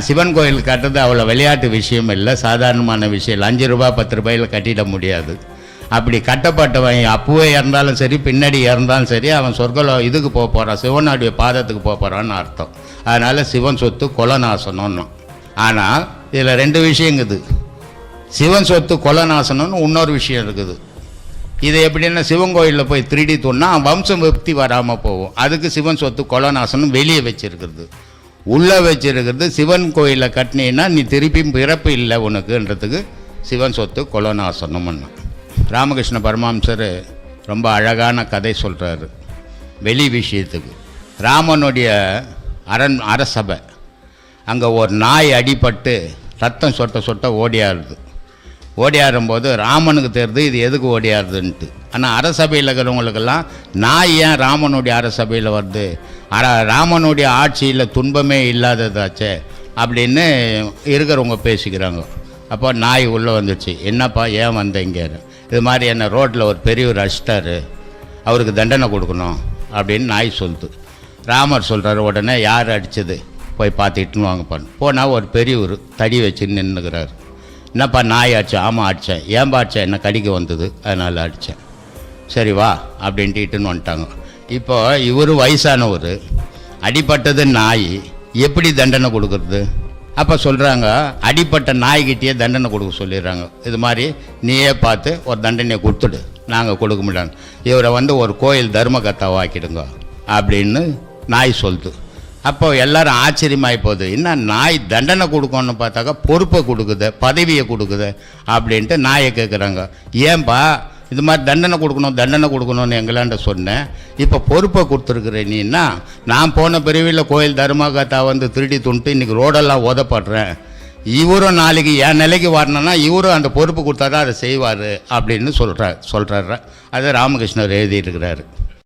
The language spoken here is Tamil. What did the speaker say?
சிவன் கோயில் கட்டுறது அவ்வளோ விளையாட்டு விஷயம் இல்லை, சாதாரணமான விஷயம் இல்லை. 5 ரூபா 10 ரூபாயில் கட்டிட முடியாது. அப்படி கட்டப்பட்டவன் அப்பவே இறந்தாலும் சரி, பின்னாடி இறந்தாலும் சரி, அவன் சொர்க்கலோ இதுக்கு போக போகிறான், சிவனுடைய பாதத்துக்கு போக போகிறான்னு அர்த்தம். அதனால் சிவன் சொத்து கொலநாசனம்னு. ஆனால் இதில் 2 விஷயங்குது. சிவன் சொத்து கொலநாசனம்னு இன்னொரு விஷயம் இருக்குது. இது எப்படின்னா, சிவன் கோயிலில் போய் திருடி தூண்ணா வம்சம் விருத்தி வராமல் போகும். அதுக்கு சிவன் சொத்து கொலநாசனம் வெளியே வச்சிருக்கிறது. உள்ளே வச்சிருக்கிறது சிவன் கோயிலில் கட்டினீன்னா நீ திருப்பியும் பிறப்பு இல்லை உனக்குன்றதுக்கு சிவன் சொத்து கொலநாசனம்னு. ராமகிருஷ்ண பரமஹம்சர் ரொம்ப அழகான கதை சொல்கிறாரு வெளி விஷயத்துக்கு. ராமனுடைய அரசபை, அங்கே ஒரு நாய் அடிபட்டு ரத்தம் சொட்ட சொட்ட ஓடியாரும்போது ராமனுக்கு தெரியுது இது எதுக்கு ஓடியாருதுன்ட்டு. ஆனால் அரசபையில் இருக்கிறவங்களுக்கெல்லாம் நாய் ஏன் ராமனுடைய அரசபையில் வருது, ராமனுடைய ஆட்சியில் துன்பமே இல்லாததாச்சே அப்படின்னு இருக்கிறவங்க பேசிக்கிறாங்க. அப்போ நாய் உள்ளே வந்துடுச்சு. என்னப்பா ஏன் வந்தீங்க, இது மாதிரி என்ன ரோட்டில் ஒரு பெரியவர் அடிச்சிட்டாரு, அவருக்கு தண்டனை கொடுக்கணும் அப்படின்னு நாய் சொல்லுது. ராமர் சொல்கிறாரு, உடனே யார் அடித்தது போய் பார்த்துட்டுன்னு வாங்க போனால் ஒரு பெரியவர் தடி வச்சு நின்றுக்கிறார். என்னப்பா நாய் அடித்தேன்? ஆமாம் அடித்தேன். ஏன்பா அடித்தேன்? என்ன கடிக்க வந்தது அதனால் அடித்தேன். சரி வா அப்படின்ட்டு இட்டுன்னு வந்துட்டாங்க. இப்போ இவர் வயசானவர், அடிப்பட்டது நாய், எப்படி தண்டனை கொடுக்குறது? அப்போ சொல்கிறாங்க, அடிப்பட்ட நாய்கிட்டேயே தண்டனை கொடுக்க சொல்லிடுறாங்க. இது மாதிரி நீயே பார்த்து ஒரு தண்டனையை கொடுத்துடு, நாங்கள் கொடுக்க முடியாது. இவரை ஒரு கோயில் தர்மகர்த்தாவை ஆக்கிடுங்க அப்படின்னு நாய் சொல்லுது. அப்போ எல்லாரும் ஆச்சரியமாகி போகுது. என்ன நாய் தண்டனை கொடுக்கணும்னு பார்த்தாக்கா பொறுப்பை கொடுக்குது, பதவியை கொடுக்குது அப்படின்ட்டு நாயை கேட்குறாங்க. ஏன்பா இது மாதிரி தண்டனை கொடுக்கணும்னு எங்களாண்ட சொன்னேன், இப்போ பொறுப்பை கொடுத்துருக்குற நீன்னா, நான் போன பிரிவில் கோயில் தர்மகர்த்தா திருடி துண்டு இன்றைக்கி ரோடெல்லாம் உதப்படுறேன், இவரும் நாளைக்கு என் நிலைக்கு வரணும்னா இவரும் அந்த பொறுப்பு கொடுத்தா தான் அதை செய்வார் அப்படின்னு சொல்கிறாரு. அதை ராமகிருஷ்ணர் எழுதியிருக்கிறாரு.